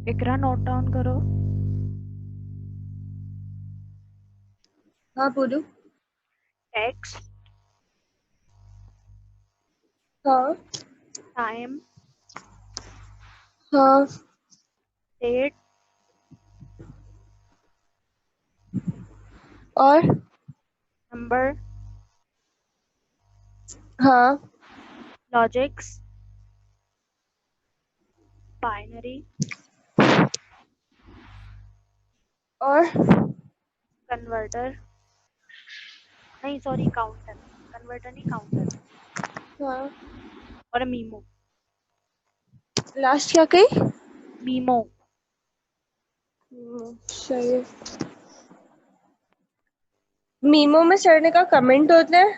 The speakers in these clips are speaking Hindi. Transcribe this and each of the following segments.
इकरा नोट डाउन करो। हाँ बोलो। टेक्स्ट, हाँ टाइम, हाँ डेट, और नंबर, हाँ लॉजिक्स, बाइनरी, और कन्वर्टर, नहीं सॉरी काउंटर, कन्वर्टर नहीं काउंटर, हाँ और मीमो। लास्ट क्या कही? मीमो। सही है। मीमो में सर ने कहा कमेंट होते हैं,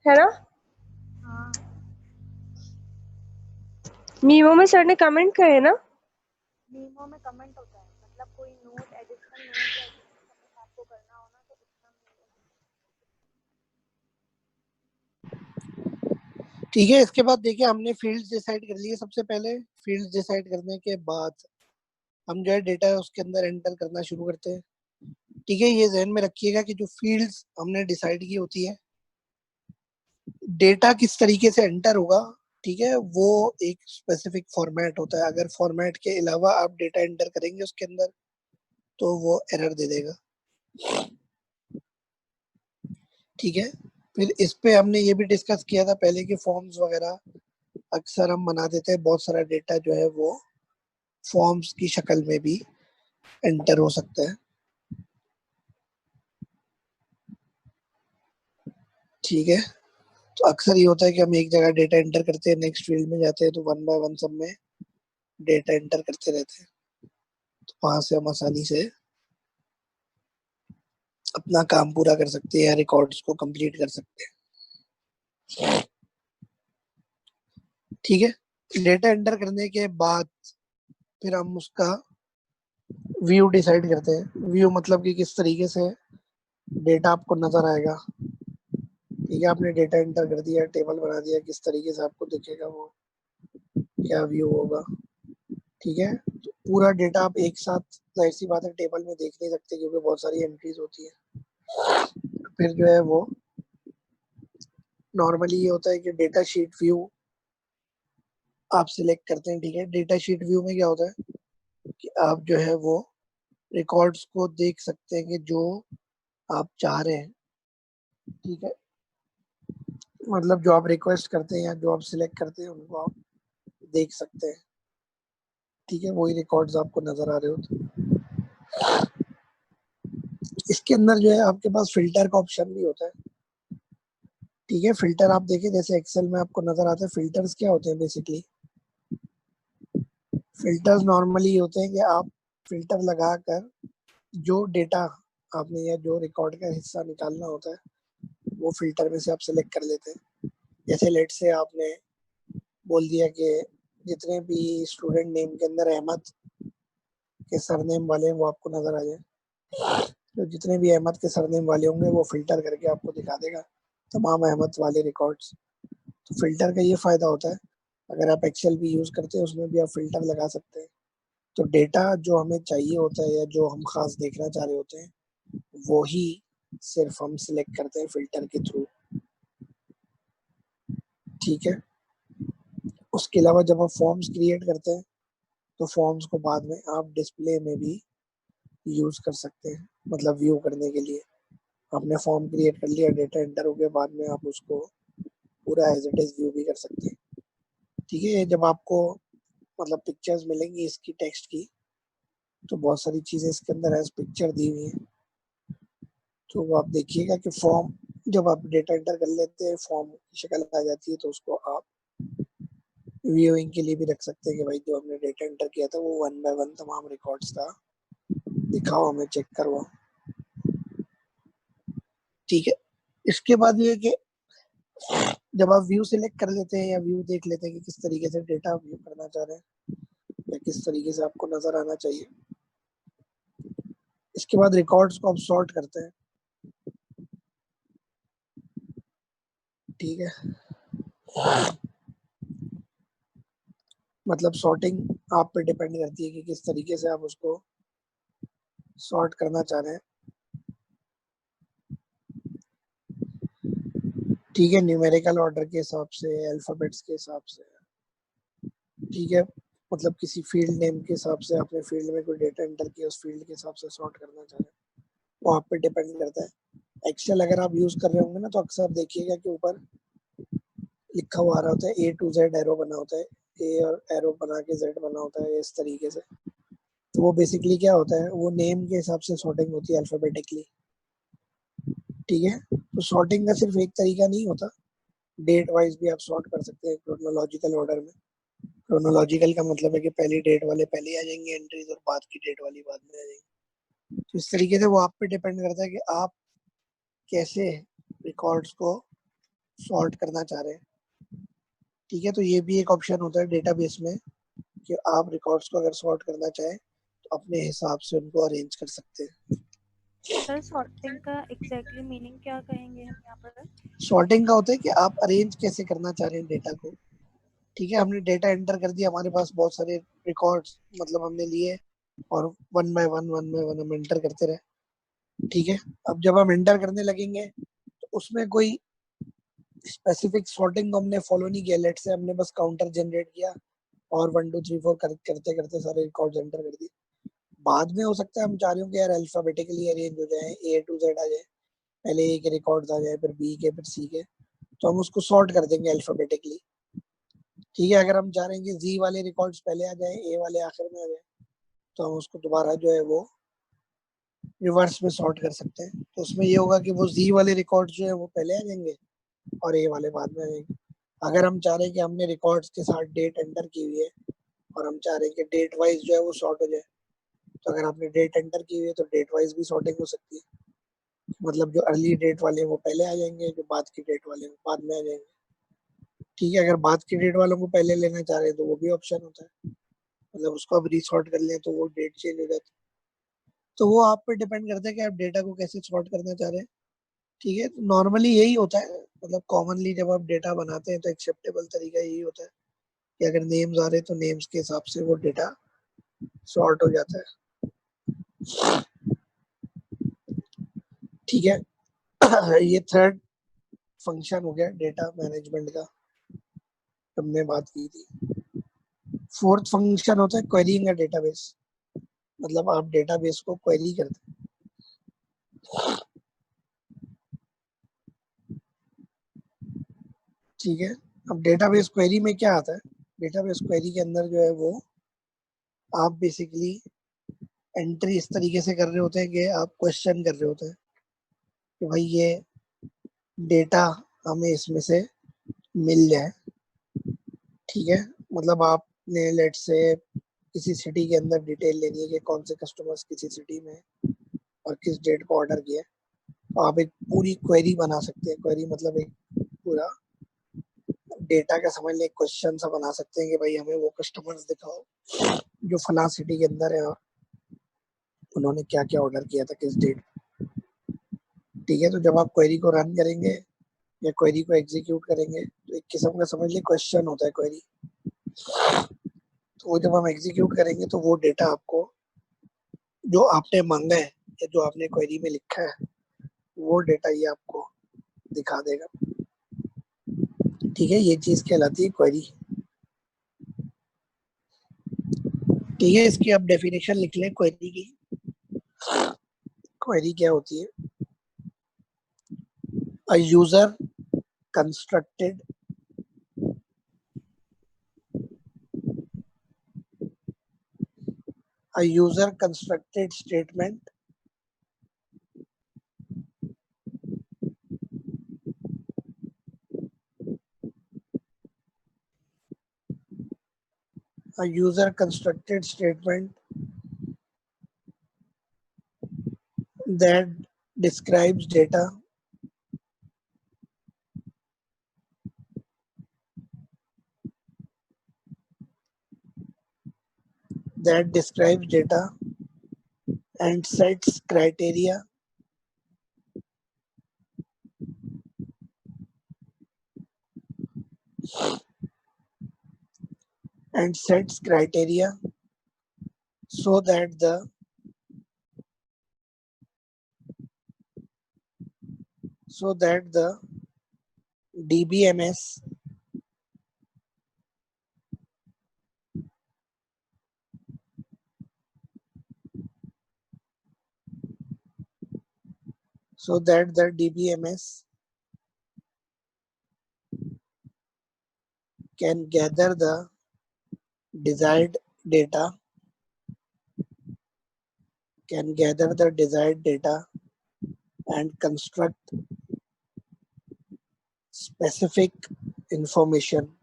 है ना? हाँ, मीमो में सर ने कमेंट करे ना? मीमो में कमेंट होता है, मतलब कोई नोट, एडिशनल नोट या एडिशनल कमेंट आपको करना हो ना तो उसका मीमो। ठीक है। इसके बाद देखिए हमने फील्ड्स डिसाइड कर लिए। सबसे पहले फील्ड्स डिसाइड करने के बाद हम जो है डेटा उसके अंदर एंटर करना शुरू करते हैं। ठीक है, ये ध्यान में रखिएगा कि जो फील्ड्स हमने डिसाइड की होती है, डेटा किस तरीके से एंटर होगा, ठीक है, वो एक स्पेसिफिक फॉर्मेट होता है। अगर फॉर्मेट के अलावा आप डेटा एंटर करेंगे उसके अंदर तो वो एरर दे देगा। ठीक है, फिर इस पे हमने ये भी डिस्कस किया था पहले कि फॉर्म्स वगैरह अक्सर हम बना देते हैं, बहुत सारा डेटा जो है वो फॉर्म्स की शक्ल में भी एंटर हो सकता है। ठीक है, तो अक्सर ये होता है कि हम एक जगह डेटा एंटर करते हैं, नेक्स्ट फील्ड में जाते हैं तो वन बाय वन सब में डेटा एंटर करते रहते हैं, तो वहां से हम आसानी से अपना काम पूरा कर सकते हैं या रिकॉर्ड्स को कंप्लीट कर सकते हैं। ठीक है, डेटा एंटर करने के बाद फिर हम उसका व्यू डिसाइड करते हैं। व्यू मतलब कि किस तरीके से डेटा आपको नजर आएगा। ठीक है, आपने डेटा एंटर कर दिया, टेबल बना दिया, किस तरीके से आपको दिखेगा वो, क्या व्यू होगा। ठीक है, तो पूरा डेटा आप एक साथ, जाहिर सी बात है, टेबल में देख नहीं सकते क्योंकि बहुत सारी एंट्रीज होती है। फिर जो है वो नॉर्मली ये होता है कि डेटा शीट व्यू आप सिलेक्ट करते हैं। ठीक है, डेटा शीट व्यू में क्या होता है कि आप जो है वो रिकॉर्ड्स को देख सकते हैं कि जो आप चाह रहे हैं। ठीक है, मतलब जो आप रिक्वेस्ट करते हैं या जो आप सिलेक्ट करते हैं उनको आप देख सकते हैं। ठीक है, वही रिकॉर्ड्स आपको नजर आ रहे होते हैं। इसके अंदर जो है आपके पास फिल्टर का ऑप्शन भी होता है। ठीक है, फिल्टर आप देखिए जैसे एक्सेल में आपको नजर आता है। फिल्टर्स क्या होते हैं बेसिकली? फिल्टर्स नॉर्मली होते हैं कि आप फिल्टर लगाकर जो डेटा आपने या जो रिकॉर्ड का हिस्सा निकालना होता है वो फिल्टर में से आप सिलेक्ट कर लेते हैं। जैसे लेट से आपने बोल दिया कि जितने भी स्टूडेंट नेम के अंदर अहमद के सरनेम वाले हैं वो आपको नजर आ जाए, तो जितने भी अहमद के सरनेम वाले होंगे वो फिल्टर करके आपको दिखा देगा तमाम अहमद वाले रिकॉर्ड्स। तो फिल्टर का ये फायदा होता है। अगर आप एक्सेल भी यूज करते हैं उसमें भी आप फिल्टर लगा सकते हैं। तो डेटा जो हमें चाहिए होता है या जो हम खास देखना चाह रहे होते हैं वो ही सिर्फ हम सिलेक्ट करते हैं फिल्टर के थ्रू। ठीक है, उसके अलावा जब आप फॉर्म्स क्रिएट करते हैं तो फॉर्म्स को बाद में आप डिस्प्ले में भी यूज कर सकते हैं, मतलब व्यू करने के लिए। आपने फॉर्म क्रिएट कर लिया, डेटा एंटर हो गया, बाद में आप उसको पूरा एज इट इज व्यू भी कर सकते हैं। ठीक है, जब आपको मतलब पिक्चर्स मिलेंगी इसकी टेक्स्ट की तो बहुत सारी चीजें इसके अंदर एज पिक्चर दी हुई हैं। तो आप देखिएगा कि फॉर्म जब आप डेटा एंटर कर लेते हैं फॉर्म की शक्ल आ जाती है तो उसको आप व्यूइंग के लिए भी रख सकते हैं कि भाई जो हमने डेटा एंटर किया था वो वन बाय वन तमाम रिकॉर्ड्स का दिखाओ, हमें चेक करवाओ। ठीक है, इसके बाद ये कि जब आप व्यू सिलेक्ट कर लेते हैं या व्यू देख लेते हैं कि किस तरीके से डेटा व्यू करना चाह रहे हैं या किस तरीके से आपको नजर आना चाहिए, इसके बाद रिकॉर्ड्स को आप सॉर्ट करते हैं। ठीक है, मतलब सॉर्टिंग आप पे डिपेंड करती है कि किस तरीके से आप उसको सॉर्ट करना चाह रहे हैं। ठीक है, न्यूमेरिकल ऑर्डर के हिसाब से, अल्फाबेट्स के हिसाब से, ठीक है, मतलब किसी फील्ड नेम के हिसाब से आपने फील्ड में कोई डेटा एंटर किया, उस फील्ड के हिसाब से सॉर्ट करना चाह रहे हैं, वो आप पे डिपेंड करता है। एक्सेल अगर आप यूज कर रहे होंगे ना, तो अक्सर आप देखिएगा कि ऊपर लिखा हुआ आ रहा होता है A to Z एरो बना होता है, ए और एरो बना के Z बना होता है इस तरीके से। तो वो बेसिकली क्या होता है, वो नेम के हिसाब से सॉर्टिंग होती है अल्फाबेटिकली। ठीक है, तो सॉर्टिंग का सिर्फ एक तरीका नहीं होता, डेट वाइज भी आप सॉर्ट कर सकते हैं क्रोनोलॉजिकल ऑर्डर में। क्रोनोलॉजिकल का मतलब है कि पहली डेट वाले पहले आ जाएंगे एंट्रीज, और बाद की डेट वाली बाद में आ जाएंगे। तो इस तरीके से वो आप पे डिपेंड करता है कि आप कैसे रिकॉर्ड्स को सॉर्ट करना चाह रहे हैं। ठीक है, तो ये भी एक ऑप्शन होता है डेटाबेस में कि आप रिकॉर्ड्स को अगर सॉर्ट करना चाहें तो अपने हिसाब से उनको अरेंज कर सकते हैं। सर सॉर्टिंग का एग्जैक्टली मीनिंग क्या कहेंगे हम यहाँ पर? सॉर्टिंग का होता है कि आप अरेंज कैसे करना चाह रहे हैं डेटा को। ठीक है, हमने डेटा एंटर कर दिया, हमारे पास बहुत सारे रिकॉर्ड्स मतलब हमने लिए, और वन बाय वन हम एंटर करते रहे। ठीक है, अब जब हम एंटर करने लगेंगे तो उसमें कोई स्पेसिफिक सॉर्टिंग हमने फॉलो नहीं किया, लेट से हमने बस काउंटर जनरेट किया और 1 2 3 4 करते करते सारे रिकॉर्ड्स एंटर कर दिए। बाद में हो सकता है हम चाह रहे हो कि यार अल्फाबेटिकली अरेंज हो जाए, A to Z आ जाए, पहले A के रिकॉर्ड्स आ जाए, फिर B के, फिर C के, तो हम उसको सॉर्ट कर देंगे अल्फाबेटिकली। ठीक है, अगर हम चाह रहे हैं कि Z वाले रिकॉर्ड्स पहले आ जाए, A वाले आखिर में आ जाए, तो हम उसको दोबारा जो है वो रिवर्स में सॉर्ट कर सकते हैं। तो उसमें ये होगा कि वो Z वाले रिकॉर्ड जो है वो पहले आ जाएंगे और A वाले बाद में आ जाएंगे। अगर हम चाह रहे हैं कि हमने रिकॉर्ड्स के साथ डेट एंटर की हुई है और हम चाह रहे हैं कि डेट वाइज जो है वो सॉर्ट हो जाए, तो अगर आपने डेट एंटर की हुई है तो डेट वाइज भी सॉर्टिंग हो सकती है। मतलब जो अर्ली डेट वाले हैं वो पहले आ जाएंगे, जो बाद की डेट वाले हैं वो बाद में आ जाएंगे। ठीक है, अगर बाद की डेट वालों को पहले लेना चाह रहे हैं तो वो भी ऑप्शन होता है, मतलब उसको अब रीसॉर्ट कर लें तो वो डेट चेंज हो जाती है। तो वो आप पे डिपेंड करता है कि आप डेटा को कैसे सॉर्ट करना चाह रहे हैं। ठीक है, तो नॉर्मली यही होता है, मतलब कॉमनली जब आप डेटा बनाते हैं तो एक्सेप्टेबल तरीका यही होता है कि अगर नेम्स आ रहे हैं तो नेम्स के हिसाब से वो डेटा सॉर्ट हो जाता है। ठीक है, ये थर्ड फंक्शन हो गया डेटा मैनेजमेंट का, हमने बात की थी। फोर्थ फंक्शन होता है क्वेरीइंग अ डेटाबेस, मतलब आप डेटाबेस को क्वेरी करते हैं। ठीक है, अब डेटाबेस क्वेरी में क्या आता है, डेटाबेस क्वेरी के अंदर जो है वो आप बेसिकली एंट्री इस तरीके से कर रहे होते हैं कि आप क्वेश्चन कर रहे होते हैं कि भाई ये डेटा हमें इसमें से मिल जाए। ठीक है, मतलब आपने लेट से किसी सिटी के अंदर डिटेल लेनी है कि कौन से कस्टमर्स किसी सिटी में और किस डेट को ऑर्डर किया, तो आप एक पूरी क्वेरी बना सकते हैं। क्वेरी मतलब एक पूरा डेटा का समझ ले क्वेश्चन सा बना सकते हैं कि भाई हमें वो कस्टमर्स दिखाओ जो फला सिटी के अंदर है और उन्होंने क्या क्या ऑर्डर किया था किस डेट। ठीक है, तो जब आप क्वेरी को रन करेंगे या क्वेरी को एग्जीक्यूट करेंगे तो एक किस्म का समझ लिए क्वेश्चन होता है क्वेरी। तो वो जब हम एग्जीक्यूट करेंगे तो वो डेटा आपको जो आपने मांगा है या जो आपने क्वेरी में लिखा है वो डेटा ये आपको दिखा देगा। ठीक है, ये चीज कहलाती है क्वेरी। ठीक है, इसकी आप डेफिनेशन लिख लें क्वेरी की। क्वेरी क्या होती है, a user constructed a user constructed statement a user constructed statement that describes data that describes data and sets criteria and sets criteria so that the DBMS can gather the desired data and construct specific information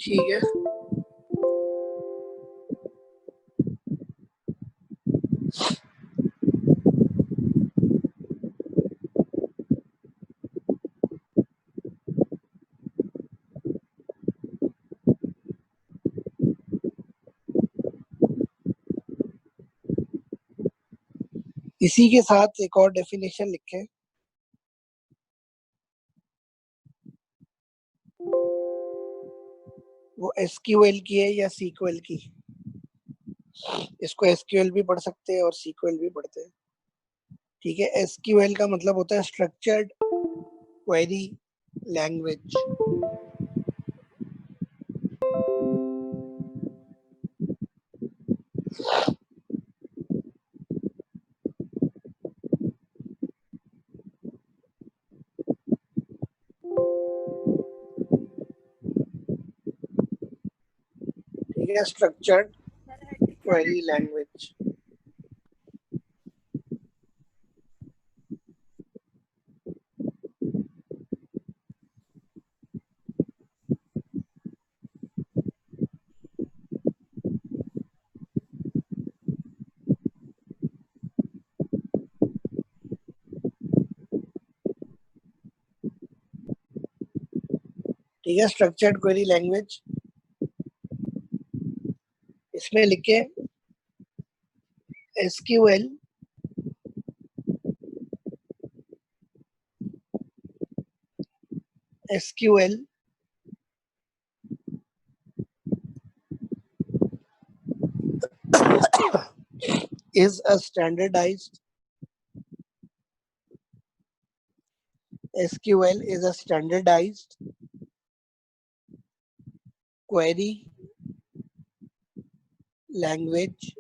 ठीक है। इसी के साथ एक और डेफिनेशन लिखें, वो एसक्यूएल की है या सीक्वल की। इसको एसक्यूएल भी पढ़ सकते हैं और सीक्वल भी पढ़ते हैं, ठीक है। एसक्यूएल का मतलब होता है स्ट्रक्चर्ड क्वेरी लैंग्वेज। ठीक है, स्ट्रक्चर्ड क्वेरी लैंग्वेज। ठीक है, स्ट्रक्चर्ड क्वेरी लैंग्वेज। इसमें लिखे SQL is a standardized query language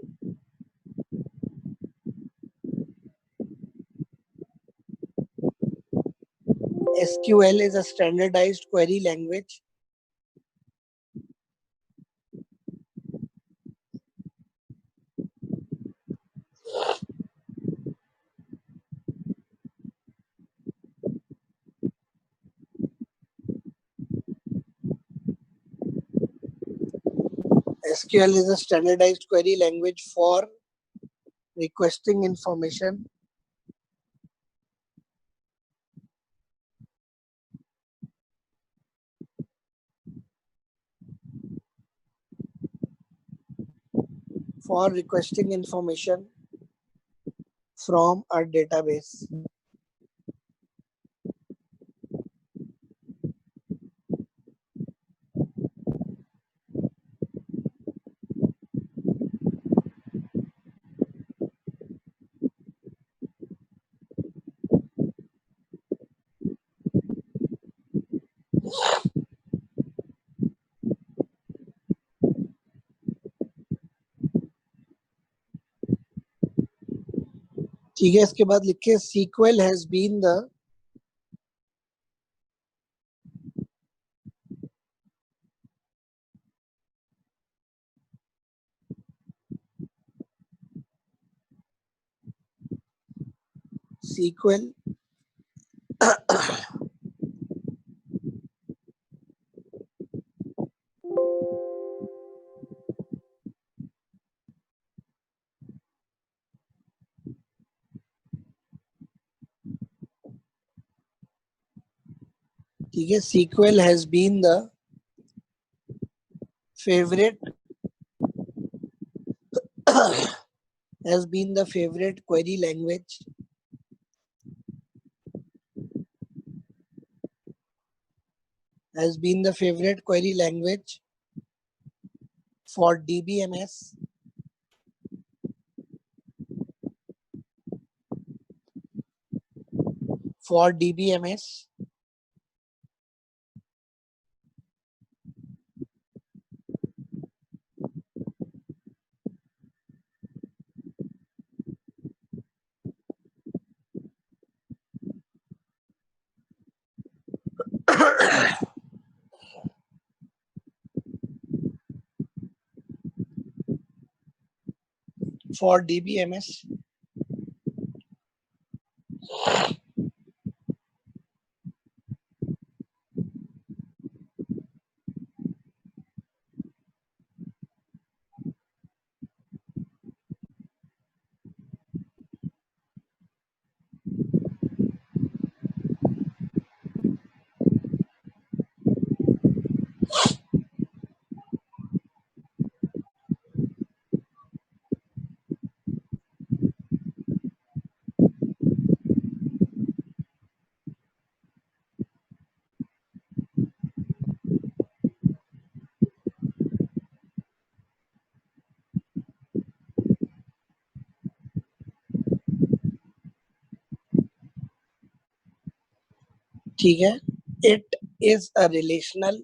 SQL is a standardized query language SQL is a standardized query language for requesting information from a database. ठीक है, इसके बाद लिखे SQL has been the SQL ठीक है, SQL has been the favorite has been the favorite query language has been the favorite query language for DBMS for DBMS for DBMS ठीक है, it is a relational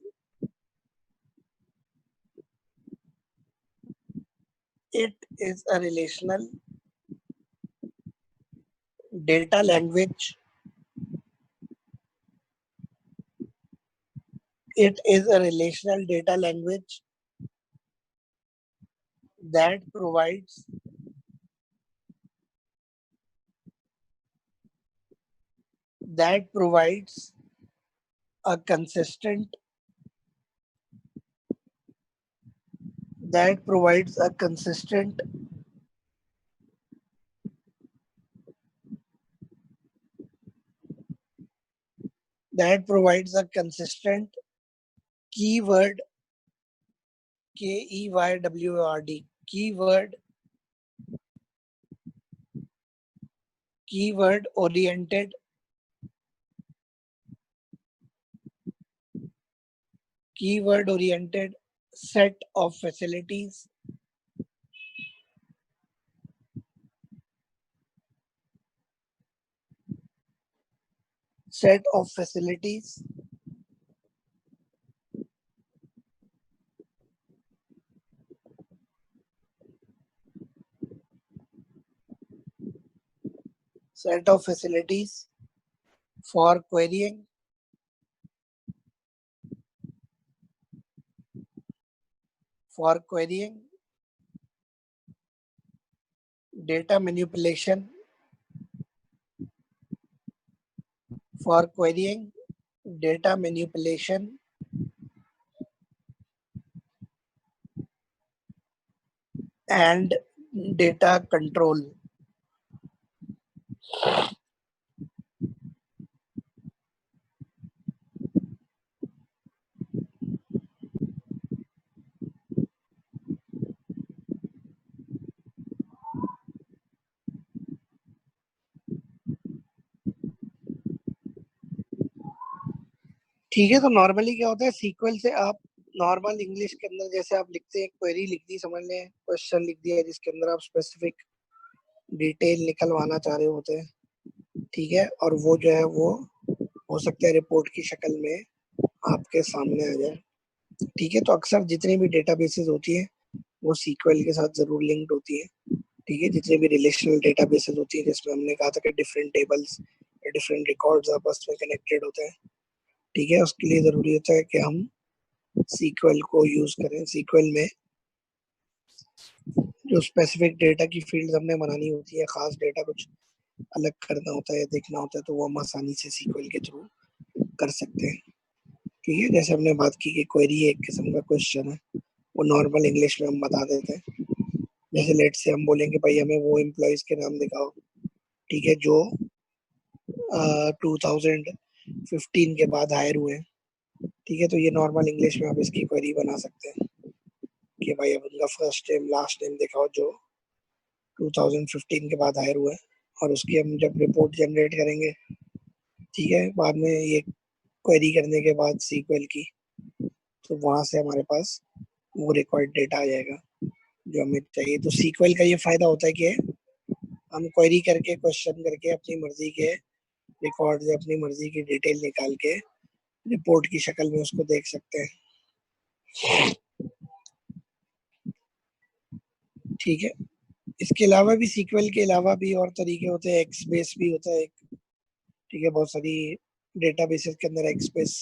data language. It is a relational data language that provides a consistent that provides a consistent keyword keyword keyword oriented set of facilities set of facilities for querying data manipulation for querying data manipulation and data control. ठीक है, तो नॉर्मली क्या होता है, सीक्वल से आप नॉर्मल इंग्लिश के अंदर जैसे आप लिखते हैं, क्वेरी लिख दी, समझ लें क्वेश्चन लिख दिया जिसके अंदर आप स्पेसिफिक डिटेल निकलवाना चाह रहे होते हैं, ठीक है, और वो जो है वो हो सकता है रिपोर्ट की शक्ल में आपके सामने आ जाए, ठीक है। तो अक्सर जितनी भी डेटाबेसेस होती है वो सीक्वल के साथ जरूर लिंक्ड होती है, ठीक है। जितने भी रिलेशनल डेटाबेसेस होती है जिसमें हमने कहा था कि डिफरेंट टेबल्स या डिफरेंट रिकॉर्ड्स आपस में कनेक्टेड होते हैं, ठीक है, उसके लिए जरूरी होता है कि हम सीक्वल को यूज करें। सीक्वल में जो स्पेसिफिक डेटा की फील्ड हमने बनानी होती है, खास डेटा कुछ अलग करना होता है, देखना होता है, तो वो हम आसानी से सीक्वल के थ्रू कर सकते हैं, ठीक है। जैसे हमने बात की कि क्वेरी एक किस्म का क्वेश्चन है, वो नॉर्मल इंग्लिश में हम बता देते हैं। जैसे लेट से हम बोलेंगे भाई हमें वो एम्प्लॉयज के नाम दिखाओ, ठीक है, जो 2000 2015 के बाद हायर हुए हैं, ठीक है। तो ये नॉर्मल इंग्लिश में आप इसकी क्वेरी बना सकते हैं कि भाई अब उनका फर्स्ट नेम लास्ट नेम दिखाओ जो 2015 के बाद हायर हुए हैं, और उसकी हम जब रिपोर्ट जनरेट करेंगे, ठीक है, बाद में ये क्वेरी करने के बाद सीक्वल की, तो वहां से हमारे पास वो रिकॉर्ड डेटा आ जाएगा जो हमें चाहिए। तो सीक्वल का ये फायदा होता है कि हम क्वेरी करके क्वेश्चन करके अपनी मर्जी के रिकॉर्ड या अपनी मर्जी की डिटेल निकाल के रिपोर्ट की शक्ल में उसको देख सकते हैं, ठीक है। इसके अलावा भी सीक्वल के अलावा भी और तरीके होते हैं, एक्स बेस भी होता है एक, ठीक है। बहुत सारी डेटाबेसेस के अंदर एक्स बेस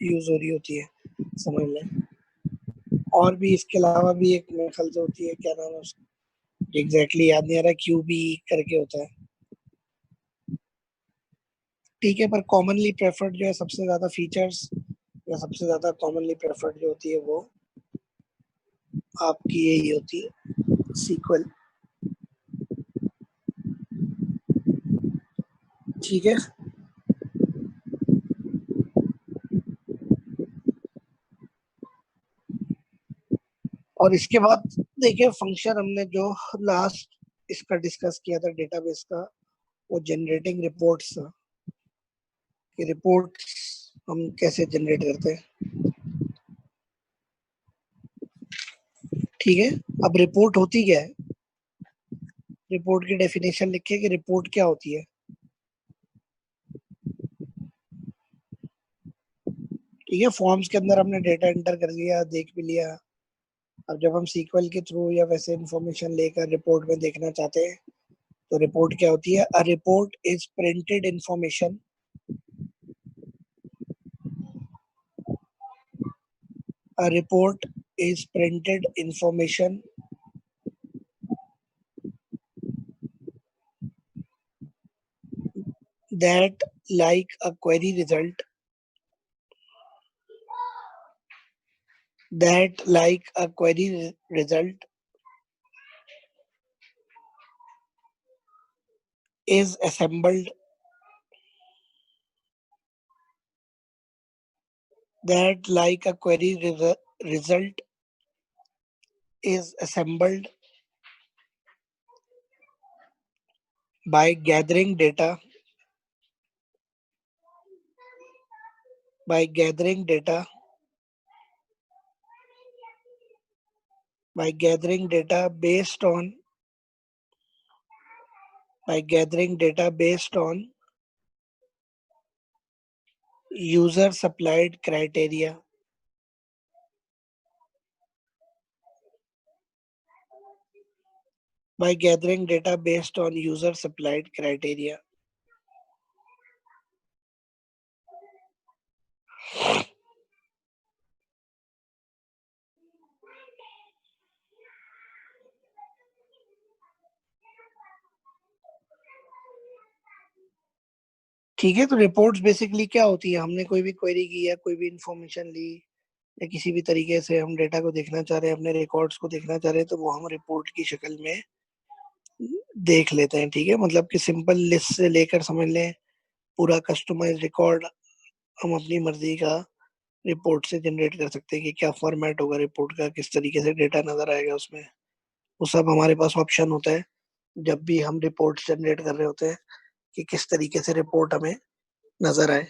यूज हो रही होती है, समझ लें। और भी इसके अलावा भी एक मेरे ख्याल से होती है, क्या नाम है उसका, एग्जैक्टली याद नहीं आ रहा, क्यूबी करके होता है, ठीक है। पर कॉमनली प्रेफर्ड जो है सबसे ज्यादा फीचर्स या सबसे ज्यादा कॉमनली प्रेफर्ड जो होती है वो आपकी यही होती है, सीक्वल, ठीक है। और इसके बाद देखिए फंक्शन हमने जो लास्ट इसका डिस्कस किया था डेटाबेस का, वो जनरेटिंग रिपोर्ट्स था, कि रिपोर्ट्स हम कैसे जनरेट करते हैं, ठीक है। अब रिपोर्ट होती क्या है, रिपोर्ट की डेफिनेशन लिखिए कि रिपोर्ट क्या होती है, ठीक है। फॉर्म्स के अंदर हमने डेटा एंटर कर लिया, देख भी लिया। अब जब हम सीक्वल के थ्रू या वैसे इंफॉर्मेशन लेकर रिपोर्ट में देखना चाहते हैं, तो रिपोर्ट क्या होती है। A report is printed information, a report is printed information that like a query result, that like a query result is assembled, that like a query result is assembled by gathering data, by gathering data, by gathering data based on, by gathering data based on user supplied criteria, by gathering data based on user supplied criteria, ठीक है। तो रिपोर्ट्स बेसिकली क्या होती है, हमने कोई भी क्वेरी की या कोई भी इंफॉर्मेशन ली या किसी भी तरीके से हम डेटा को देखना चाह रहे हैं, अपने रिकॉर्ड्स को देखना चाह रहे हैं, तो वो हम रिपोर्ट की शक्ल में देख लेते हैं, ठीक है। मतलब कि सिंपल लिस्ट से लेकर समझ लें पूरा कस्टमाइज रिकॉर्ड हम अपनी मर्जी का रिपोर्ट से जनरेट कर सकते हैं कि क्या फॉर्मेट होगा रिपोर्ट का, किस तरीके से डेटा नजर आएगा उसमें, वो सब हमारे पास ऑप्शन होता है जब भी हम रिपोर्ट जनरेट कर रहे होते हैं, कि किस तरीके से रिपोर्ट हमें नजर आए,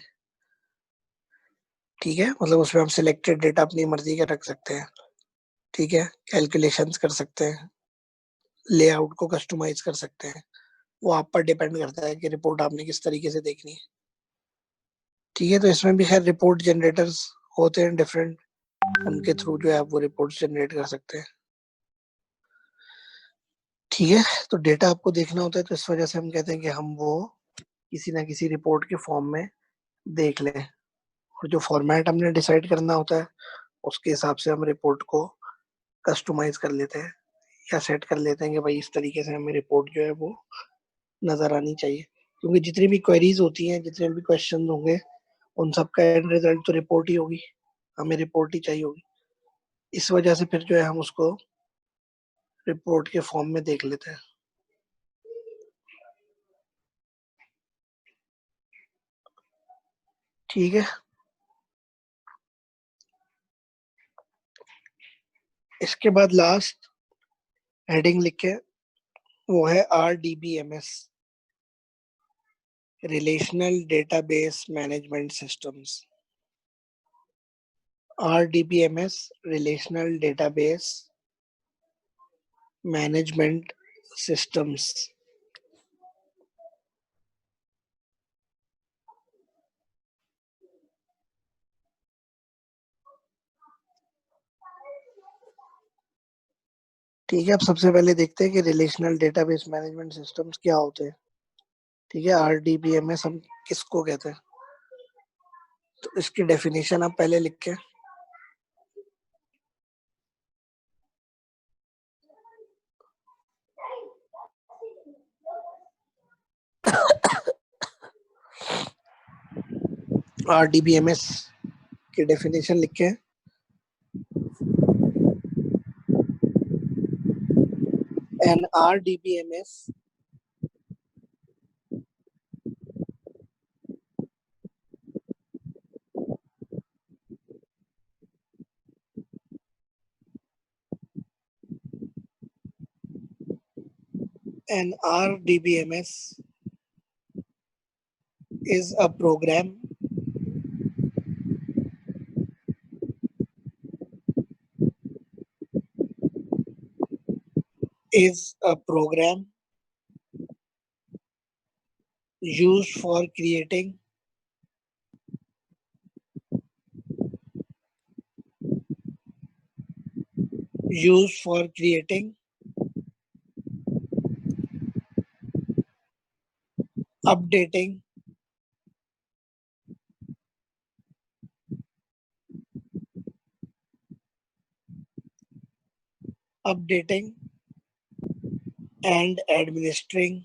ठीक है। मतलब उसमें हम सिलेक्टेड डेटा अपनी मर्जी का रख सकते हैं, ठीक है। कैलकुलेशंस कर सकते हैं, लेआउट को कस्टमाइज कर सकते हैं, वो आप पर डिपेंड करता है कि रिपोर्ट आपने किस तरीके से देखनी है, ठीक है। तो इसमें भी खैर रिपोर्ट जनरेटर्स होते हैं डिफरेंट, उनके थ्रू जो है आप वो रिपोर्ट जनरेट कर सकते हैं, ठीक है। तो डेटा आपको देखना होता है, तो इस वजह से हम कहते हैं कि हम वो किसी ना किसी रिपोर्ट के फॉर्म में देख लें, और जो फॉर्मेट हमने डिसाइड करना होता है उसके हिसाब से हम रिपोर्ट को कस्टमाइज कर लेते हैं या सेट कर लेते हैं कि भाई इस तरीके से हमें रिपोर्ट जो है वो नजर आनी चाहिए। क्योंकि जितनी भी क्वेरीज होती हैं, जितने भी क्वेश्चन होंगे, उन सब का एंड रिजल्ट तो रिपोर्ट ही होगी, हमें रिपोर्ट ही चाहिए होगी। इस वजह से फिर जो है हम उसको रिपोर्ट के फॉर्म में देख लेते हैं, ठीक है, इसके बाद लास्ट हेडिंग लिखे, वो है RDBMS, relational database management systems. RDBMS, relational database management systems. ठीक है, अब सबसे पहले देखते हैं कि रिलेशनल डेटाबेस मैनेजमेंट सिस्टम्स क्या होते हैं। ठीक है, RDBMS हम किसको कहते हैं, तो इसकी डेफिनेशन आप पहले लिख के RDBMS की डेफिनेशन लिख के an RDBMS an RDBMS is a program used for creating updating and administering